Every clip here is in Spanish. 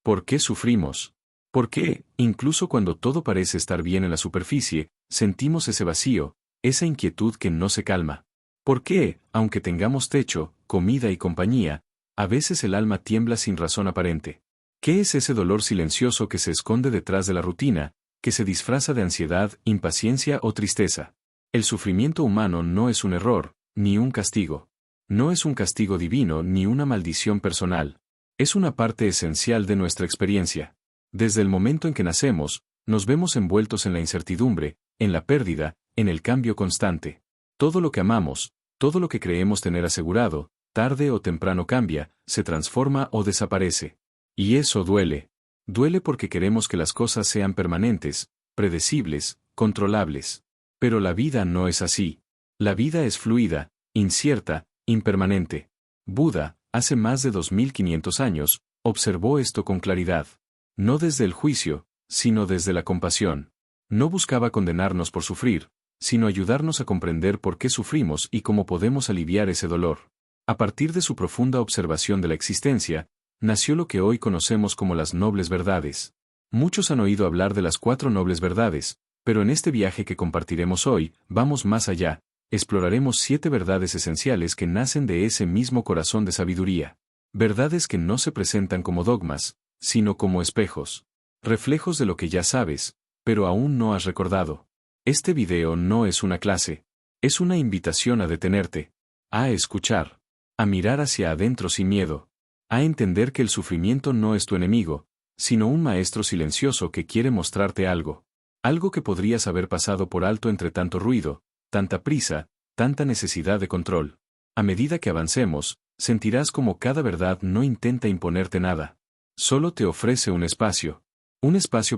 ¿Por qué sufrimos? ¿Por qué, incluso cuando todo parece estar bien en la superficie, sentimos ese vacío, esa inquietud que no se calma? ¿Por qué, aunque tengamos techo, comida y compañía, a veces el alma tiembla sin razón aparente? ¿Qué es ese dolor silencioso que se esconde detrás de la rutina, que se disfraza de ansiedad, impaciencia o tristeza? El sufrimiento humano no es un error, ni un castigo. No es un castigo divino ni una maldición personal. Es una parte esencial de nuestra experiencia. Desde el momento en que nacemos, nos vemos envueltos en la incertidumbre, en la pérdida, en el cambio constante. Todo lo que amamos, todo lo que creemos tener asegurado, tarde o temprano cambia, se transforma o desaparece. Y eso duele. Duele porque queremos que las cosas sean permanentes, predecibles, controlables. Pero la vida no es así. La vida es fluida, incierta, impermanente. Buda, hace más de 2500 años, observó esto con claridad. No desde el juicio, sino desde la compasión. No buscaba condenarnos por sufrir, sino ayudarnos a comprender por qué sufrimos y cómo podemos aliviar ese dolor. A partir de su profunda observación de la existencia, nació lo que hoy conocemos como las nobles verdades. Muchos han oído hablar de las 4 nobles verdades, pero en este viaje que compartiremos hoy, vamos más allá. Exploraremos 7 verdades esenciales que nacen de ese mismo corazón de sabiduría. Verdades que no se presentan como dogmas, sino como espejos. Reflejos de lo que ya sabes, pero aún no has recordado. Este video no es una clase. Es una invitación a detenerte, a escuchar, a mirar hacia adentro sin miedo, a entender que el sufrimiento no es tu enemigo, sino un maestro silencioso que quiere mostrarte algo. Algo que podrías haber pasado por alto entre tanto ruido, tanta prisa, tanta necesidad de control. A medida que avancemos, sentirás como cada verdad no intenta imponerte nada. Solo te ofrece un espacio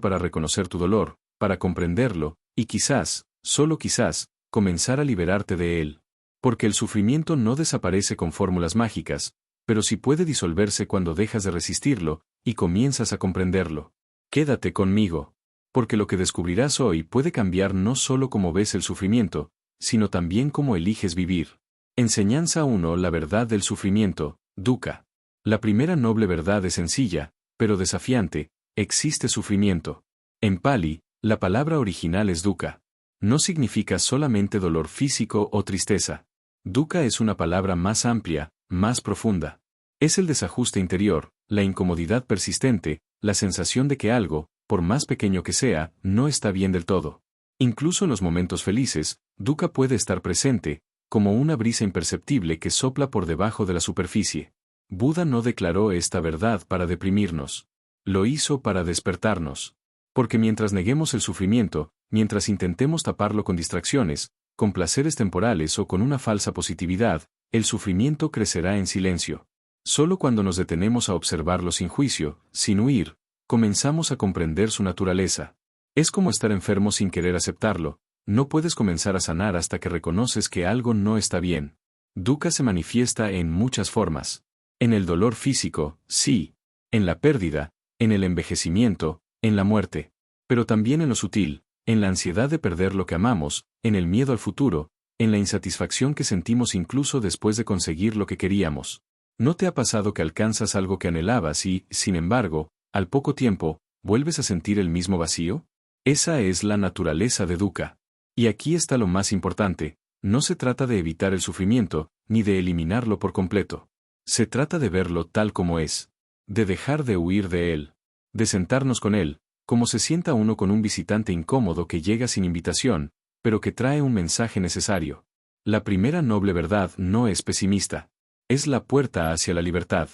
para reconocer tu dolor, para comprenderlo, y quizás, solo quizás, comenzar a liberarte de él. Porque el sufrimiento no desaparece con fórmulas mágicas, pero sí puede disolverse cuando dejas de resistirlo, y comienzas a comprenderlo. Quédate conmigo. Porque lo que descubrirás hoy puede cambiar no solo cómo ves el sufrimiento, sino también cómo eliges vivir. Enseñanza 1. La verdad del sufrimiento, dukkha. La primera noble verdad es sencilla, pero desafiante: existe sufrimiento. En Pali, la palabra original es dukkha. No significa solamente dolor físico o tristeza. Dukkha es una palabra más amplia, más profunda. Es el desajuste interior, la incomodidad persistente, la sensación de que algo, por más pequeño que sea, no está bien del todo. Incluso en los momentos felices, dukkha puede estar presente, como una brisa imperceptible que sopla por debajo de la superficie. Buda no declaró esta verdad para deprimirnos. Lo hizo para despertarnos. Porque mientras neguemos el sufrimiento, mientras intentemos taparlo con distracciones, con placeres temporales o con una falsa positividad, el sufrimiento crecerá en silencio. Solo cuando nos detenemos a observarlo sin juicio, sin huir, comenzamos a comprender su naturaleza. Es como estar enfermo sin querer aceptarlo. No puedes comenzar a sanar hasta que reconoces que algo no está bien. Dukkha se manifiesta en muchas formas. En el dolor físico, sí. En la pérdida, en el envejecimiento, en la muerte. Pero también en lo sutil, en la ansiedad de perder lo que amamos, en el miedo al futuro, en la insatisfacción que sentimos incluso después de conseguir lo que queríamos. ¿No te ha pasado que alcanzas algo que anhelabas y, sin embargo, al poco tiempo, vuelves a sentir el mismo vacío? Esa es la naturaleza de dukkha. Y aquí está lo más importante: no se trata de evitar el sufrimiento, ni de eliminarlo por completo. Se trata de verlo tal como es. De dejar de huir de él. De sentarnos con él, como se sienta uno con un visitante incómodo que llega sin invitación, pero que trae un mensaje necesario. La primera noble verdad no es pesimista. Es la puerta hacia la libertad.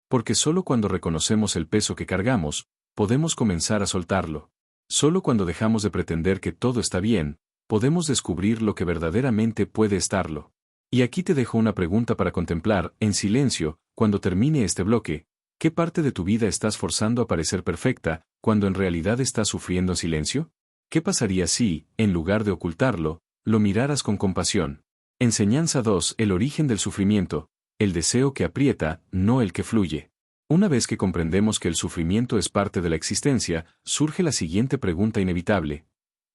Porque solo cuando reconocemos el peso que cargamos, podemos comenzar a soltarlo. Solo cuando dejamos de pretender que todo está bien, podemos descubrir lo que verdaderamente puede estarlo. Y aquí te dejo una pregunta para contemplar, en silencio, cuando termine este bloque: ¿qué parte de tu vida estás forzando a parecer perfecta, cuando en realidad estás sufriendo en silencio? ¿Qué pasaría si, en lugar de ocultarlo, lo miraras con compasión? Enseñanza 2. El origen del sufrimiento: el deseo que aprieta, no el que fluye. Una vez que comprendemos que el sufrimiento es parte de la existencia, surge la siguiente pregunta inevitable: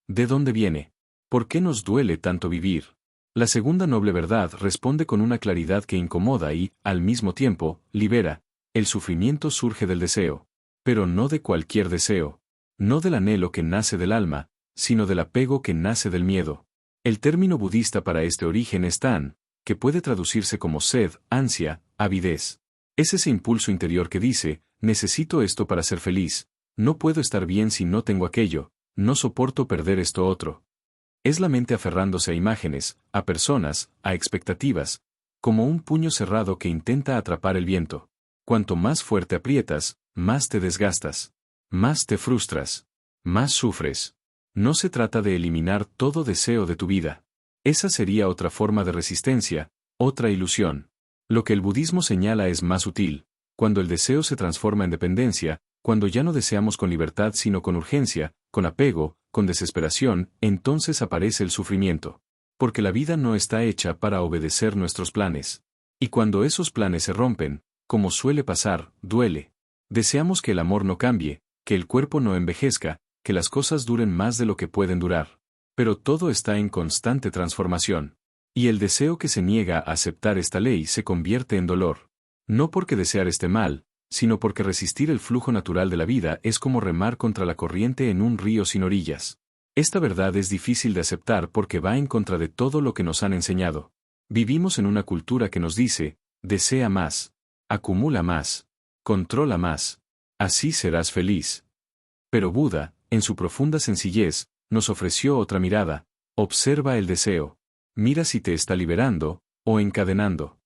¿de dónde viene? ¿Por qué nos duele tanto vivir? La segunda noble verdad responde con una claridad que incomoda y, al mismo tiempo, libera. El sufrimiento surge del deseo. pero no de cualquier deseo. No del anhelo que nace del alma, sino del apego que nace del miedo. El término budista para este origen es tan, que puede traducirse como sed, ansia, avidez. Es ese impulso interior que dice, necesito esto para ser feliz, no puedo estar bien si no tengo aquello, no soporto perder esto otro. Es la mente aferrándose a imágenes, a personas, a expectativas, como un puño cerrado que intenta atrapar el viento. Cuanto más fuerte aprietas, más te desgastas, más te frustras, más sufres. No se trata de eliminar todo deseo de tu vida. Esa sería otra forma de resistencia, otra ilusión. Lo que el budismo señala es más útil, cuando el deseo se transforma en dependencia, cuando ya no deseamos con libertad sino con urgencia, con apego, con desesperación, entonces aparece el sufrimiento. Porque la vida no está hecha para obedecer nuestros planes. Y cuando esos planes se rompen, como suele pasar, duele. Deseamos que el amor no cambie, que el cuerpo no envejezca, que las cosas duren más de lo que pueden durar. Pero todo está en constante transformación. Y el deseo que se niega a aceptar esta ley se convierte en dolor. No porque desear esté mal, sino porque resistir el flujo natural de la vida es como remar contra la corriente en un río sin orillas. Esta verdad es difícil de aceptar porque va en contra de todo lo que nos han enseñado. Vivimos en una cultura que nos dice, desea más, acumula más, controla más, así serás feliz. Pero Buda, en su profunda sencillez, nos ofreció otra mirada, observa el deseo, mira si te está liberando, o encadenando.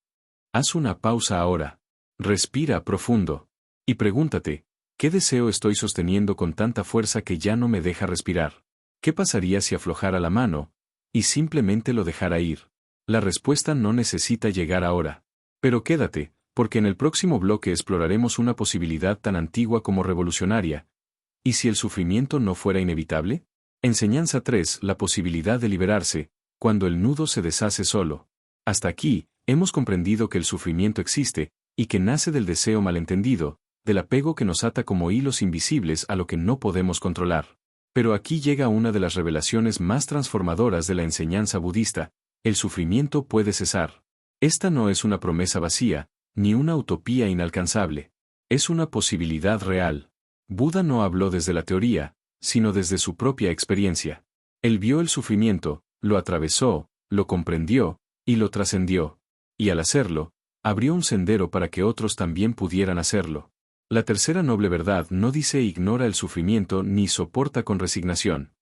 Haz una pausa ahora, respira profundo, y pregúntate, ¿qué deseo estoy sosteniendo con tanta fuerza que ya no me deja respirar? ¿Qué pasaría si aflojara la mano, y simplemente lo dejara ir? La respuesta no necesita llegar ahora. Pero quédate, porque en el próximo bloque exploraremos una posibilidad tan antigua como revolucionaria. ¿Y si el sufrimiento no fuera inevitable? Enseñanza 3. La posibilidad de liberarse, cuando el nudo se deshace solo. Hasta aquí, hemos comprendido que el sufrimiento existe, y que nace del deseo malentendido, del apego que nos ata como hilos invisibles a lo que no podemos controlar. Pero aquí llega una de las revelaciones más transformadoras de la enseñanza budista: el sufrimiento puede cesar. Esta no es una promesa vacía, ni una utopía inalcanzable. Es una posibilidad real. Buda no habló desde la teoría, sino desde su propia experiencia. Él vio el sufrimiento, lo atravesó, lo comprendió, y lo trascendió. Y al hacerlo, abrió un sendero para que otros también pudieran hacerlo. La tercera noble verdad no dice ignora el sufrimiento ni soporta con resignación.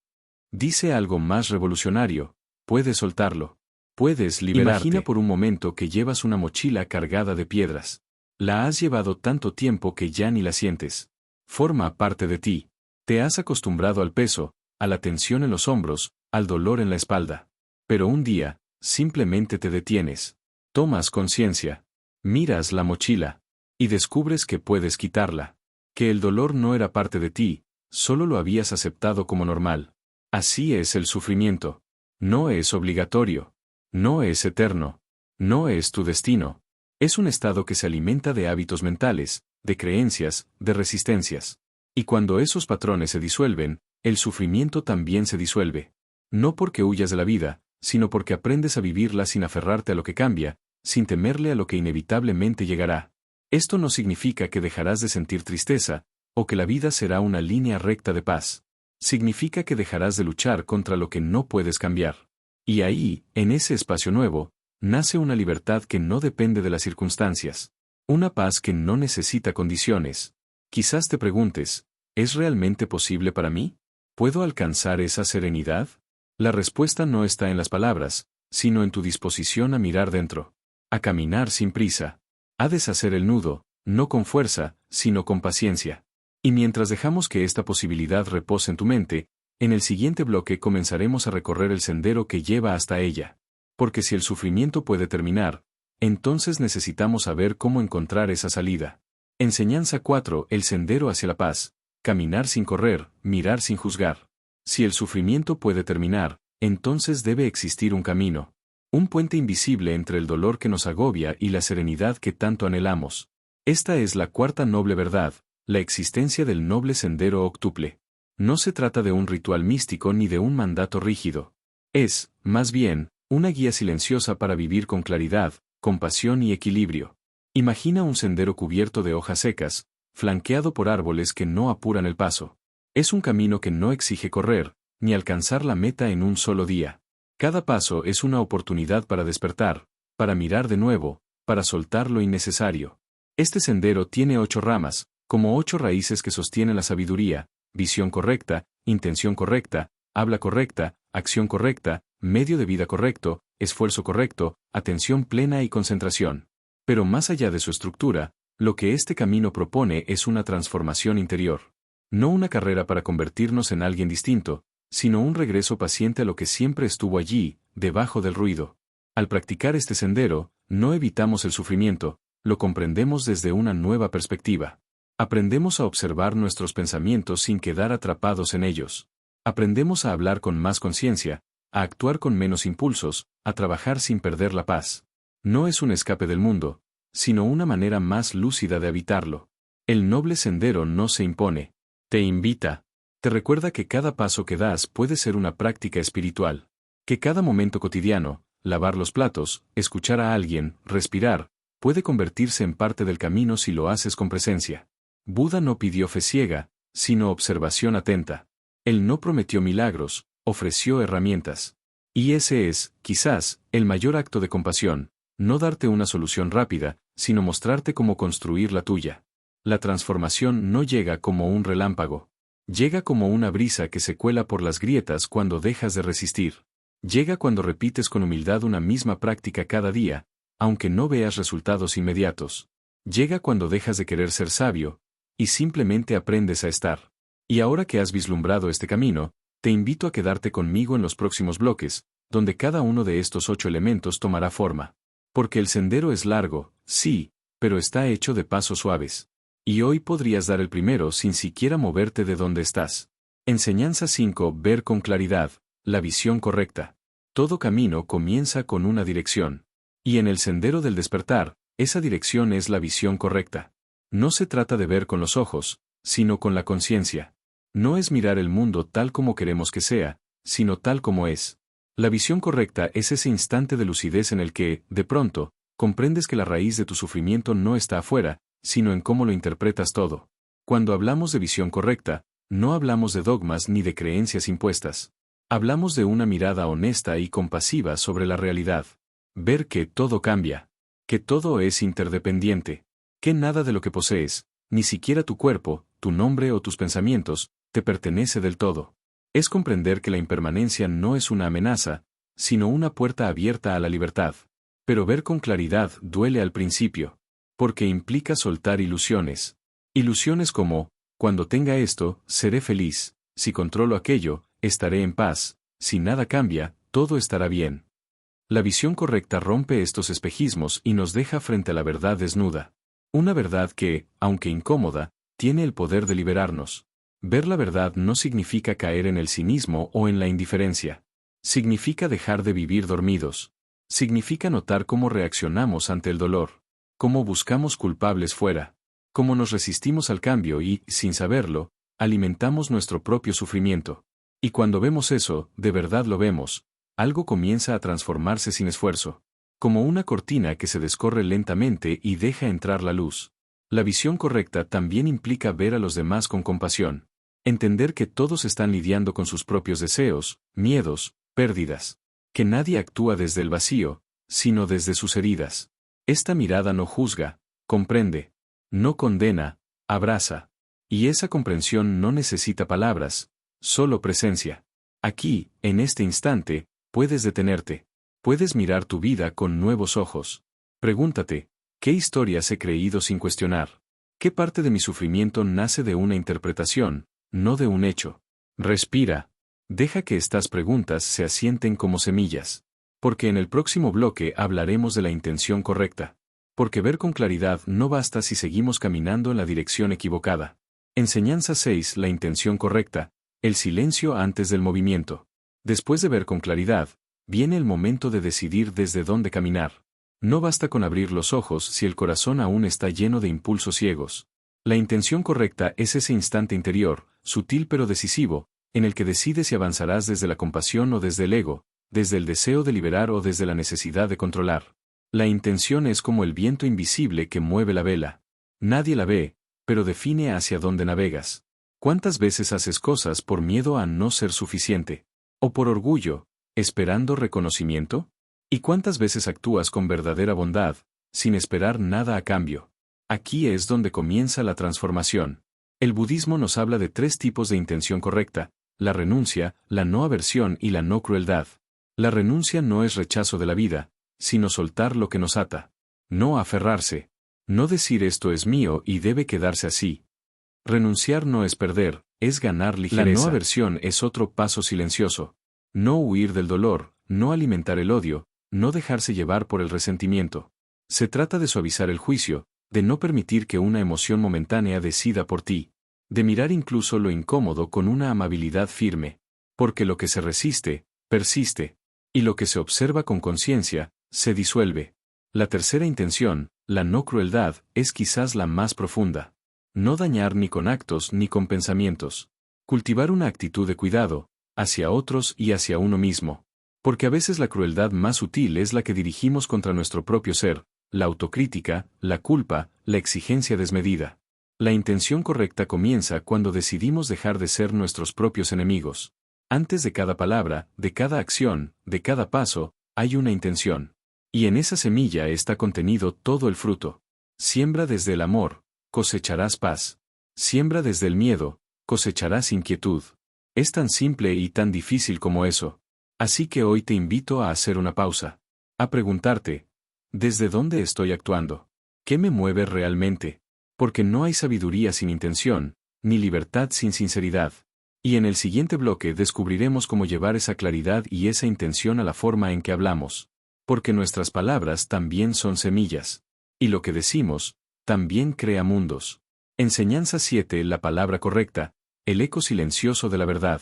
Dice algo más revolucionario: puedes soltarlo. Puedes liberarte. Imagina por un momento que llevas una mochila cargada de piedras. La has llevado tanto tiempo que ya ni la sientes. Forma parte de ti. Te has acostumbrado al peso, a la tensión en los hombros, al dolor en la espalda. Pero un día, simplemente te detienes. Tomas conciencia. Miras la mochila. Y descubres que puedes quitarla. Que el dolor no era parte de ti, solo lo habías aceptado como normal. Así es el sufrimiento. No es obligatorio. No es eterno. No es tu destino. Es un estado que se alimenta de hábitos mentales, de creencias, de resistencias. Y cuando esos patrones se disuelven, el sufrimiento también se disuelve. No porque huyas de la vida, sino porque aprendes a vivirla sin aferrarte a lo que cambia, sin temerle a lo que inevitablemente llegará. Esto no significa que dejarás de sentir tristeza, o que la vida será una línea recta de paz. Significa que dejarás de luchar contra lo que no puedes cambiar. Y ahí, en ese espacio nuevo, nace una libertad que no depende de las circunstancias. Una paz que no necesita condiciones. Quizás te preguntes, ¿es realmente posible para mí? ¿Puedo alcanzar esa serenidad? La respuesta no está en las palabras, sino en tu disposición a mirar dentro. A caminar sin prisa. A deshacer el nudo, no con fuerza, sino con paciencia. Y mientras dejamos que esta posibilidad repose en tu mente, en el siguiente bloque comenzaremos a recorrer el sendero que lleva hasta ella. Porque si el sufrimiento puede terminar, entonces necesitamos saber cómo encontrar esa salida. Enseñanza 4. El sendero hacia la paz. Caminar sin correr, mirar sin juzgar. Si el sufrimiento puede terminar, entonces debe existir un camino. Un puente invisible entre el dolor que nos agobia y la serenidad que tanto anhelamos. Esta es la cuarta noble verdad, la existencia del noble sendero octuple. No se trata de un ritual místico ni de un mandato rígido. Es, más bien, una guía silenciosa para vivir con claridad, compasión y equilibrio. Imagina un sendero cubierto de hojas secas, flanqueado por árboles que no apuran el paso. Es un camino que no exige correr, ni alcanzar la meta en un solo día. Cada paso es una oportunidad para despertar, para mirar de nuevo, para soltar lo innecesario. Este sendero tiene 8 ramas, como 8 raíces que sostienen la sabiduría: visión correcta, intención correcta, habla correcta, acción correcta, medio de vida correcto, esfuerzo correcto, atención plena y concentración. Pero más allá de su estructura, lo que este camino propone es una transformación interior. No una carrera para convertirnos en alguien distinto, sino un regreso paciente a lo que siempre estuvo allí, debajo del ruido. Al practicar este sendero, no evitamos el sufrimiento, lo comprendemos desde una nueva perspectiva. Aprendemos a observar nuestros pensamientos sin quedar atrapados en ellos. Aprendemos a hablar con más conciencia, a actuar con menos impulsos, a trabajar sin perder la paz. No es un escape del mundo, sino una manera más lúcida de habitarlo. El noble sendero no se impone. Te invita. Te recuerda que cada paso que das puede ser una práctica espiritual. Que cada momento cotidiano, lavar los platos, escuchar a alguien, respirar, puede convertirse en parte del camino si lo haces con presencia. Buda no pidió fe ciega, sino observación atenta. Él no prometió milagros, ofreció herramientas. Y ese es, quizás, el mayor acto de compasión, no darte una solución rápida, sino mostrarte cómo construir la tuya. La transformación no llega como un relámpago. Llega como una brisa que se cuela por las grietas cuando dejas de resistir. Llega cuando repites con humildad una misma práctica cada día, aunque no veas resultados inmediatos. Llega cuando dejas de querer ser sabio, y simplemente aprendes a estar. Y ahora que has vislumbrado este camino, te invito a quedarte conmigo en los próximos bloques, donde cada uno de estos 8 elementos tomará forma. Porque el sendero es largo, sí, pero está hecho de pasos suaves. Y hoy podrías dar el primero sin siquiera moverte de donde estás. Enseñanza 5. Ver con claridad, la visión correcta. Todo camino comienza con una dirección. Y en el sendero del despertar, esa dirección es la visión correcta. No se trata de ver con los ojos, sino con la conciencia. No es mirar el mundo tal como queremos que sea, sino tal como es. La visión correcta es ese instante de lucidez en el que, de pronto, comprendes que la raíz de tu sufrimiento no está afuera, sino en cómo lo interpretas todo. Cuando hablamos de visión correcta, no hablamos de dogmas ni de creencias impuestas. Hablamos de una mirada honesta y compasiva sobre la realidad. Ver que todo cambia. Que todo es interdependiente. Que nada de lo que posees, ni siquiera tu cuerpo, tu nombre o tus pensamientos, te pertenece del todo. Es comprender que la impermanencia no es una amenaza, sino una puerta abierta a la libertad. Pero ver con claridad duele al principio. Porque implica soltar ilusiones. Ilusiones como, cuando tenga esto, seré feliz, si controlo aquello, estaré en paz, si nada cambia, todo estará bien. La visión correcta rompe estos espejismos y nos deja frente a la verdad desnuda. Una verdad que, aunque incómoda, tiene el poder de liberarnos. Ver la verdad no significa caer en el cinismo o en la indiferencia. Significa dejar de vivir dormidos. Significa notar cómo reaccionamos ante el dolor. Cómo buscamos culpables fuera. Cómo nos resistimos al cambio y, sin saberlo, alimentamos nuestro propio sufrimiento. Y cuando vemos eso, de verdad lo vemos, algo comienza a transformarse sin esfuerzo. Como una cortina que se descorre lentamente y deja entrar la luz. La visión correcta también implica ver a los demás con compasión. Entender que todos están lidiando con sus propios deseos, miedos, pérdidas. Que nadie actúa desde el vacío, sino desde sus heridas. Esta mirada no juzga, comprende. No condena, abraza. Y esa comprensión no necesita palabras, solo presencia. Aquí, en este instante, puedes detenerte. Puedes mirar tu vida con nuevos ojos. Pregúntate, ¿qué historias he creído sin cuestionar? ¿Qué parte de mi sufrimiento nace de una interpretación, no de un hecho? Respira. Deja que estas preguntas se asienten como semillas. Porque en el próximo bloque hablaremos de la intención correcta. Porque ver con claridad no basta si seguimos caminando en la dirección equivocada. Enseñanza 6. La intención correcta. El silencio antes del movimiento. Después de ver con claridad, viene el momento de decidir desde dónde caminar. No basta con abrir los ojos si el corazón aún está lleno de impulsos ciegos. La intención correcta es ese instante interior, sutil pero decisivo, en el que decides si avanzarás desde la compasión o desde el ego, desde el deseo de liberar o desde la necesidad de controlar. La intención es como el viento invisible que mueve la vela. Nadie la ve, pero define hacia dónde navegas. ¿Cuántas veces haces cosas por miedo a no ser suficiente? ¿O por orgullo, esperando reconocimiento? ¿Y cuántas veces actúas con verdadera bondad, sin esperar nada a cambio? Aquí es donde comienza la transformación. El budismo nos habla de 3 tipos de intención correcta: la renuncia, la no aversión y la no crueldad. La renuncia no es rechazo de la vida, sino soltar lo que nos ata. No aferrarse. No decir esto es mío y debe quedarse así. Renunciar no es perder, es ganar ligereza. La no aversión es otro paso silencioso. No huir del dolor, no alimentar el odio, no dejarse llevar por el resentimiento. Se trata de suavizar el juicio, de no permitir que una emoción momentánea decida por ti. De mirar incluso lo incómodo con una amabilidad firme. Porque lo que se resiste, persiste. Y lo que se observa con conciencia, se disuelve. La tercera intención, la no crueldad, es quizás la más profunda. No dañar ni con actos ni con pensamientos. Cultivar una actitud de cuidado, hacia otros y hacia uno mismo. Porque a veces la crueldad más sutil es la que dirigimos contra nuestro propio ser, la autocrítica, la culpa, la exigencia desmedida. La intención correcta comienza cuando decidimos dejar de ser nuestros propios enemigos. Antes de cada palabra, de cada acción, de cada paso, hay una intención. Y en esa semilla está contenido todo el fruto. Siembra desde el amor, cosecharás paz. Siembra desde el miedo, cosecharás inquietud. Es tan simple y tan difícil como eso. Así que hoy te invito a hacer una pausa. A preguntarte, ¿desde dónde estoy actuando? ¿Qué me mueve realmente? Porque no hay sabiduría sin intención, ni libertad sin sinceridad. Y en el siguiente bloque descubriremos cómo llevar esa claridad y esa intención a la forma en que hablamos. Porque nuestras palabras también son semillas. Y lo que decimos, también crea mundos. Enseñanza 7. La palabra correcta, el eco silencioso de la verdad.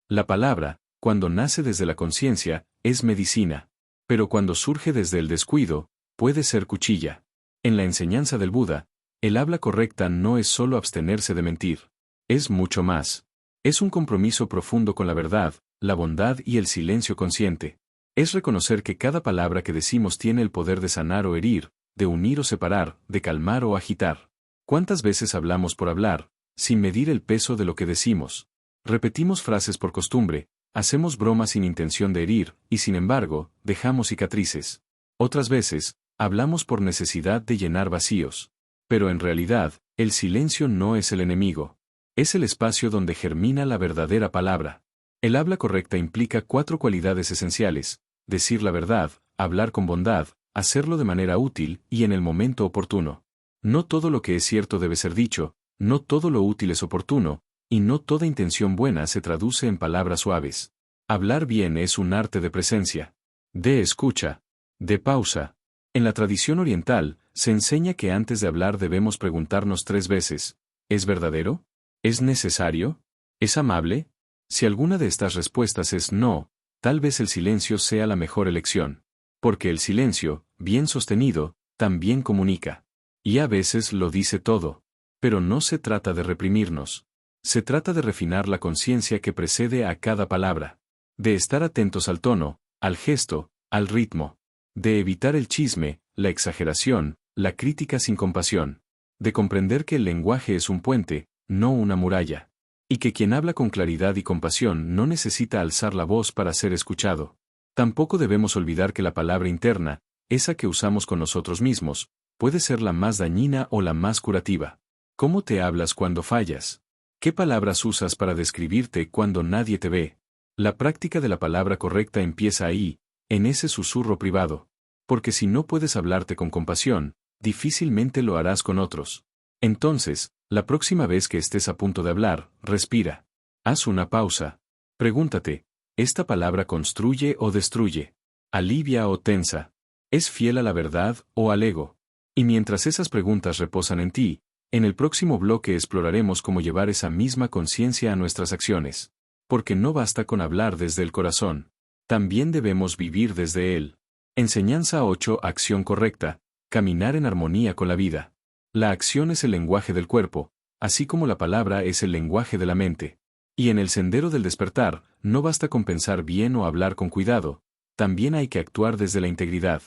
La palabra, cuando nace desde la conciencia, es medicina. Pero cuando surge desde el descuido, puede ser cuchilla. En la enseñanza del Buda, el habla correcta no es solo abstenerse de mentir. Es mucho más. Es un compromiso profundo con la verdad, la bondad y el silencio consciente. Es reconocer que cada palabra que decimos tiene el poder de sanar o herir, de unir o separar, de calmar o agitar. ¿Cuántas veces hablamos por hablar, sin medir el peso de lo que decimos? Repetimos frases por costumbre, hacemos bromas sin intención de herir, y sin embargo, dejamos cicatrices. Otras veces, hablamos por necesidad de llenar vacíos. Pero en realidad, el silencio no es el enemigo. Es el espacio donde germina la verdadera palabra. El habla correcta implica 4 cualidades esenciales: decir la verdad, hablar con bondad, hacerlo de manera útil y en el momento oportuno. No todo lo que es cierto debe ser dicho, no todo lo útil es oportuno, y no toda intención buena se traduce en palabras suaves. Hablar bien es un arte de presencia, de escucha, de pausa. En la tradición oriental, se enseña que antes de hablar debemos preguntarnos 3 veces: ¿es verdadero? ¿Es necesario? ¿Es amable? Si alguna de estas respuestas es no, tal vez el silencio sea la mejor elección. Porque el silencio, bien sostenido, también comunica. Y a veces lo dice todo. Pero no se trata de reprimirnos. Se trata de refinar la conciencia que precede a cada palabra. De estar atentos al tono, al gesto, al ritmo. De evitar el chisme, la exageración, la crítica sin compasión. De comprender que el lenguaje es un puente, no una muralla. Y que quien habla con claridad y compasión no necesita alzar la voz para ser escuchado. Tampoco debemos olvidar que la palabra interna, esa que usamos con nosotros mismos, puede ser la más dañina o la más curativa. ¿Cómo te hablas cuando fallas? ¿Qué palabras usas para describirte cuando nadie te ve? La práctica de la palabra correcta empieza ahí, en ese susurro privado. Porque si no puedes hablarte con compasión, difícilmente lo harás con otros. Entonces, la próxima vez que estés a punto de hablar, respira. Haz una pausa. Pregúntate, ¿esta palabra construye o destruye? ¿Alivia o tensa? ¿Es fiel a la verdad o al ego? Y mientras esas preguntas reposan en ti, en el próximo bloque exploraremos cómo llevar esa misma conciencia a nuestras acciones. Porque no basta con hablar desde el corazón. También debemos vivir desde él. Enseñanza 8. Acción correcta. Caminar en armonía con la vida. La acción es el lenguaje del cuerpo, así como la palabra es el lenguaje de la mente. Y en el sendero del despertar, no basta con pensar bien o hablar con cuidado, también hay que actuar desde la integridad.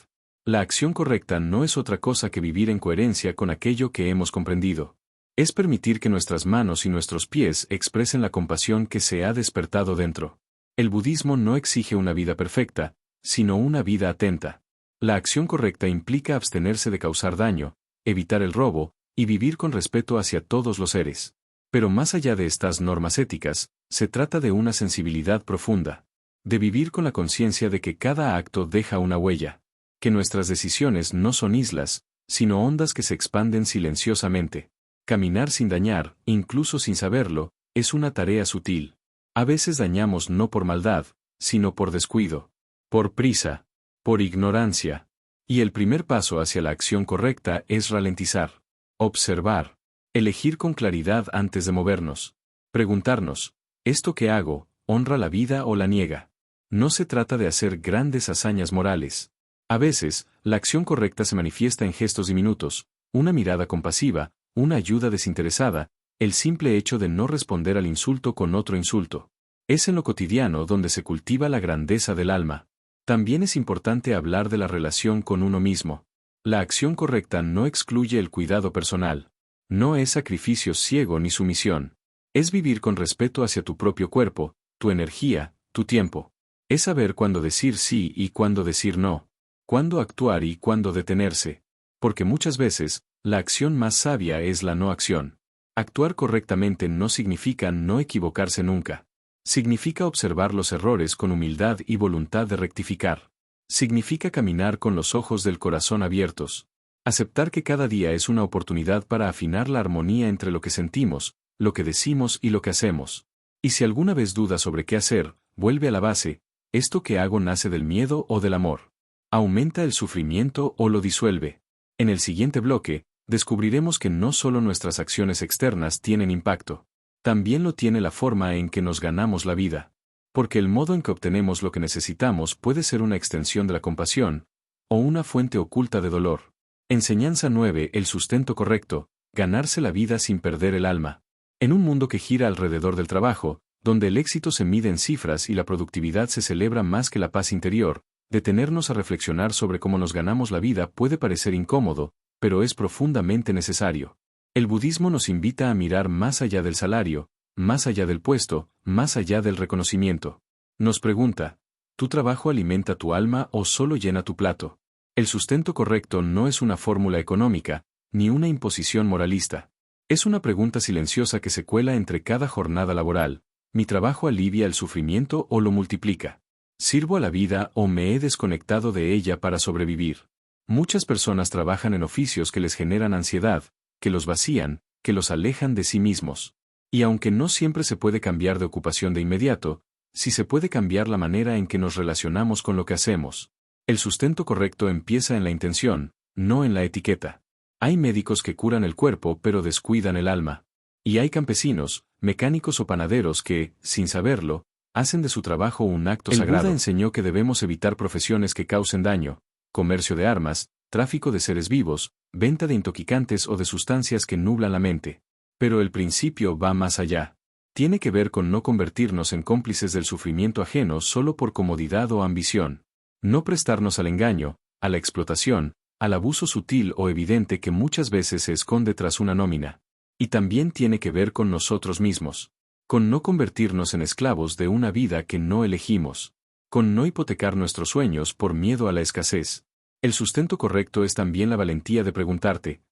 La acción correcta no es otra cosa que vivir en coherencia con aquello que hemos comprendido. Es permitir que nuestras manos y nuestros pies expresen la compasión que se ha despertado dentro. El budismo no exige una vida perfecta, sino una vida atenta. La acción correcta implica abstenerse de causar daño, evitar el robo, y vivir con respeto hacia todos los seres. Pero más allá de estas normas éticas, se trata de una sensibilidad profunda. De vivir con la conciencia de que cada acto deja una huella. Que nuestras decisiones no son islas, sino ondas que se expanden silenciosamente. Caminar sin dañar, incluso sin saberlo, es una tarea sutil. A veces dañamos no por maldad, sino por descuido, por prisa, por ignorancia. Y el primer paso hacia la acción correcta es ralentizar, observar, elegir con claridad antes de movernos. Preguntarnos, ¿esto que hago, honra la vida o la niega? No se trata de hacer grandes hazañas morales. A veces, la acción correcta se manifiesta en gestos diminutos, una mirada compasiva, una ayuda desinteresada, el simple hecho de no responder al insulto con otro insulto. Es en lo cotidiano donde se cultiva la grandeza del alma. También es importante hablar de la relación con uno mismo. La acción correcta no excluye el cuidado personal. No es sacrificio ciego ni sumisión. Es vivir con respeto hacia tu propio cuerpo, tu energía, tu tiempo. Es saber cuándo decir sí y cuándo decir no. Cuándo actuar y cuándo detenerse. Porque muchas veces, la acción más sabia es la no acción. Actuar correctamente no significa no equivocarse nunca. Significa observar los errores con humildad y voluntad de rectificar. Significa caminar con los ojos del corazón abiertos. Aceptar que cada día es una oportunidad para afinar la armonía entre lo que sentimos, lo que decimos y lo que hacemos. Y si alguna vez dudas sobre qué hacer, vuelve a la base, ¿esto que hago nace del miedo o del amor? ¿Aumenta el sufrimiento o lo disuelve? En el siguiente bloque, descubriremos que no solo nuestras acciones externas tienen impacto. También lo tiene la forma en que nos ganamos la vida. Porque el modo en que obtenemos lo que necesitamos puede ser una extensión de la compasión, o una fuente oculta de dolor. Enseñanza 9. El sustento correcto, ganarse la vida sin perder el alma. En un mundo que gira alrededor del trabajo, donde el éxito se mide en cifras y la productividad se celebra más que la paz interior, detenernos a reflexionar sobre cómo nos ganamos la vida puede parecer incómodo, pero es profundamente necesario. El budismo nos invita a mirar más allá del salario, más allá del puesto, más allá del reconocimiento. Nos pregunta, ¿tu trabajo alimenta tu alma o solo llena tu plato? El sustento correcto no es una fórmula económica, ni una imposición moralista. Es una pregunta silenciosa que se cuela entre cada jornada laboral. ¿Mi trabajo alivia el sufrimiento o lo multiplica? ¿Sirvo a la vida o me he desconectado de ella para sobrevivir? Muchas personas trabajan en oficios que les generan ansiedad, que los vacían, que los alejan de sí mismos. Y aunque no siempre se puede cambiar de ocupación de inmediato, sí se puede cambiar la manera en que nos relacionamos con lo que hacemos. El sustento correcto empieza en la intención, no en la etiqueta. Hay médicos que curan el cuerpo pero descuidan el alma. Y hay campesinos, mecánicos o panaderos que, sin saberlo, hacen de su trabajo un acto sagrado. El Buda enseñó que debemos evitar profesiones que causen daño, comercio de armas, tráfico de seres vivos, venta de intoxicantes o de sustancias que nublan la mente. Pero el principio va más allá. Tiene que ver con no convertirnos en cómplices del sufrimiento ajeno solo por comodidad o ambición. No prestarnos al engaño, a la explotación, al abuso sutil o evidente que muchas veces se esconde tras una nómina. Y también tiene que ver con nosotros mismos. Con no convertirnos en esclavos de una vida que no elegimos. Con no hipotecar nuestros sueños por miedo a la escasez. El sustento correcto es también la valentía de preguntarte,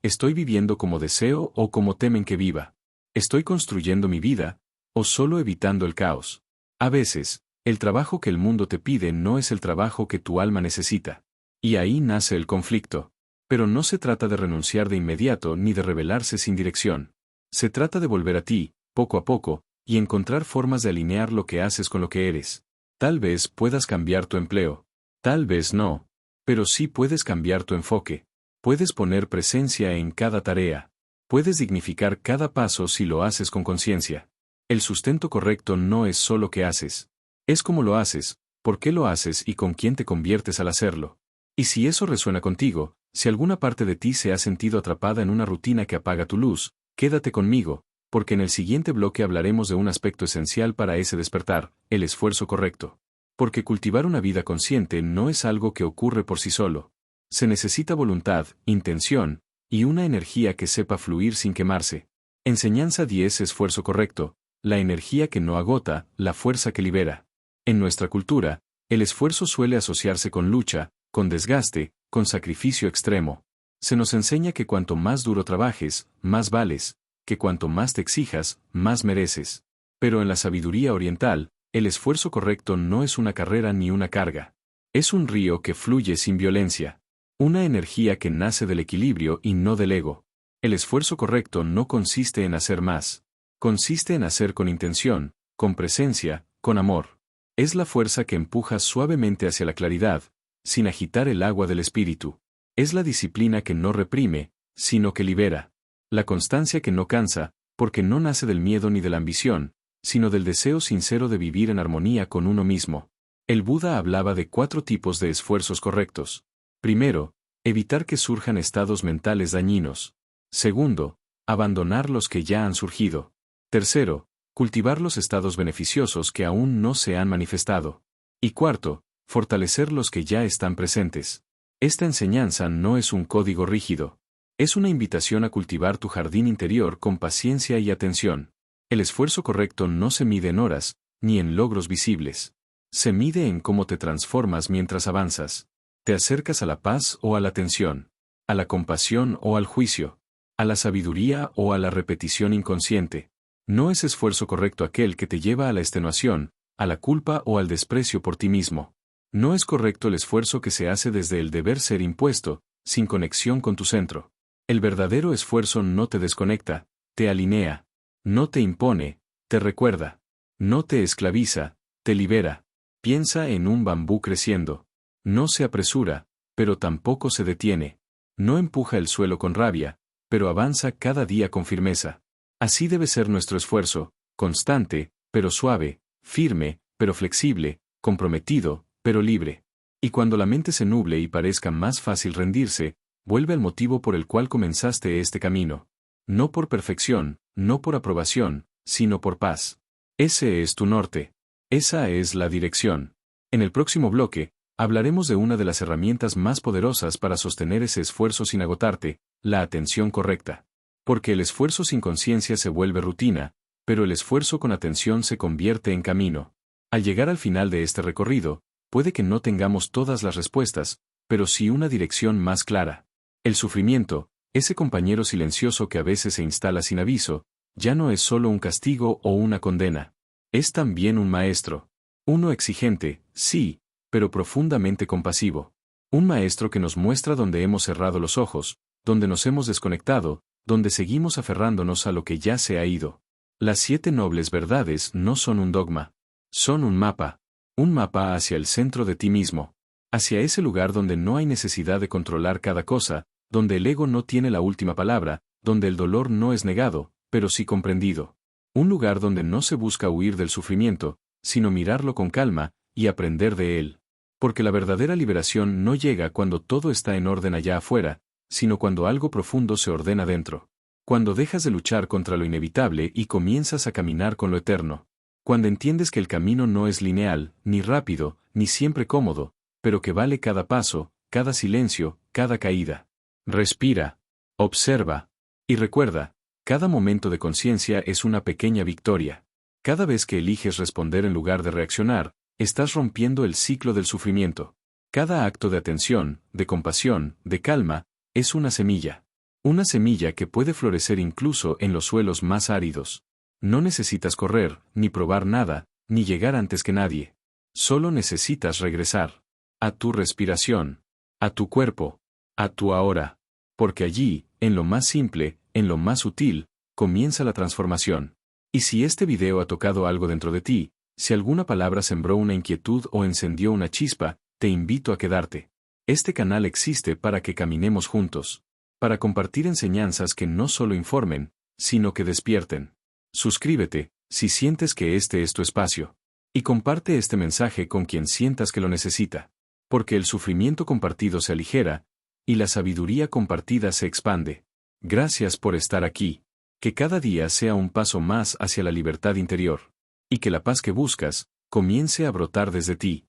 ¿estoy viviendo como deseo o como temen que viva? ¿Estoy construyendo mi vida, o solo evitando el caos? A veces, el trabajo que el mundo te pide no es el trabajo que tu alma necesita. Y ahí nace el conflicto. Pero no se trata de renunciar de inmediato ni de rebelarse sin dirección. Se trata de volver a ti, poco a poco, y encontrar formas de alinear lo que haces con lo que eres. Tal vez puedas cambiar tu empleo. Tal vez no. Pero sí puedes cambiar tu enfoque. Puedes poner presencia en cada tarea. Puedes dignificar cada paso si lo haces con conciencia. El sustento correcto no es solo qué haces. Es cómo lo haces, por qué lo haces y con quién te conviertes al hacerlo. Y si eso resuena contigo, si alguna parte de ti se ha sentido atrapada en una rutina que apaga tu luz, quédate conmigo, porque en el siguiente bloque hablaremos de un aspecto esencial para ese despertar, el esfuerzo correcto. Porque cultivar una vida consciente no es algo que ocurre por sí solo. Se necesita voluntad, intención, y una energía que sepa fluir sin quemarse. Enseñanza 10. Esfuerzo correcto, la energía que no agota, la fuerza que libera. En nuestra cultura, el esfuerzo suele asociarse con lucha, con desgaste, con sacrificio extremo. Se nos enseña que cuanto más duro trabajes, más vales, que cuanto más te exijas, más mereces. Pero en la sabiduría oriental, el esfuerzo correcto no es una carrera ni una carga. Es un río que fluye sin violencia. Una energía que nace del equilibrio y no del ego. El esfuerzo correcto no consiste en hacer más. Consiste en hacer con intención, con presencia, con amor. Es la fuerza que empuja suavemente hacia la claridad, sin agitar el agua del espíritu. Es la disciplina que no reprime, sino que libera. La constancia que no cansa, porque no nace del miedo ni de la ambición, sino del deseo sincero de vivir en armonía con uno mismo. El Buda hablaba de 4 tipos de esfuerzos correctos. Primero, evitar que surjan estados mentales dañinos. Segundo, abandonar los que ya han surgido. Tercero, cultivar los estados beneficiosos que aún no se han manifestado. Y cuarto, fortalecer los que ya están presentes. Esta enseñanza no es un código rígido. Es una invitación a cultivar tu jardín interior con paciencia y atención. El esfuerzo correcto no se mide en horas, ni en logros visibles. Se mide en cómo te transformas mientras avanzas. Te acercas a la paz o a la tensión, a la compasión o al juicio, a la sabiduría o a la repetición inconsciente. No es esfuerzo correcto aquel que te lleva a la extenuación, a la culpa o al desprecio por ti mismo. No es correcto el esfuerzo que se hace desde el deber ser impuesto, sin conexión con tu centro. El verdadero esfuerzo no te desconecta, te alinea. No te impone, te recuerda. No te esclaviza, te libera. Piensa en un bambú creciendo. No se apresura, pero tampoco se detiene. No empuja el suelo con rabia, pero avanza cada día con firmeza. Así debe ser nuestro esfuerzo, constante, pero suave, firme, pero flexible, comprometido, pero libre. Y cuando la mente se nuble y parezca más fácil rendirse, vuelve al motivo por el cual comenzaste este camino. No por perfección, no por aprobación, sino por paz. Ese es tu norte. Esa es la dirección. En el próximo bloque, hablaremos de una de las herramientas más poderosas para sostener ese esfuerzo sin agotarte, la atención correcta. Porque el esfuerzo sin conciencia se vuelve rutina, pero el esfuerzo con atención se convierte en camino. Al llegar al final de este recorrido, puede que no tengamos todas las respuestas, pero sí una dirección más clara. El sufrimiento, ese compañero silencioso que a veces se instala sin aviso, ya no es solo un castigo o una condena. Es también un maestro. Uno exigente, sí, pero profundamente compasivo. Un maestro que nos muestra dónde hemos cerrado los ojos, donde nos hemos desconectado, donde seguimos aferrándonos a lo que ya se ha ido. Las 7 nobles verdades no son un dogma. Son un mapa hacia el centro de ti mismo. Hacia ese lugar donde no hay necesidad de controlar cada cosa, donde el ego no tiene la última palabra, donde el dolor no es negado, pero sí comprendido. Un lugar donde no se busca huir del sufrimiento, sino mirarlo con calma, y aprender de él. Porque la verdadera liberación no llega cuando todo está en orden allá afuera, sino cuando algo profundo se ordena dentro. Cuando dejas de luchar contra lo inevitable y comienzas a caminar con lo eterno. Cuando entiendes que el camino no es lineal, ni rápido, ni siempre cómodo, pero que vale cada paso, cada silencio, cada caída. Respira. Observa. Y recuerda, cada momento de conciencia es una pequeña victoria. Cada vez que eliges responder en lugar de reaccionar, estás rompiendo el ciclo del sufrimiento. Cada acto de atención, de compasión, de calma, es una semilla. Una semilla que puede florecer incluso en los suelos más áridos. No necesitas correr, ni probar nada, ni llegar antes que nadie. Solo necesitas regresar. A tu respiración. A tu cuerpo. A tu ahora. Porque allí, en lo más simple, en lo más sutil, comienza la transformación. Y si este video ha tocado algo dentro de ti, si alguna palabra sembró una inquietud o encendió una chispa, te invito a quedarte. Este canal existe para que caminemos juntos. Para compartir enseñanzas que no solo informen, sino que despierten. Suscríbete, si sientes que este es tu espacio. Y comparte este mensaje con quien sientas que lo necesita. Porque el sufrimiento compartido se aligera, y la sabiduría compartida se expande. Gracias por estar aquí. Que cada día sea un paso más hacia la libertad interior. Y que la paz que buscas, comience a brotar desde ti.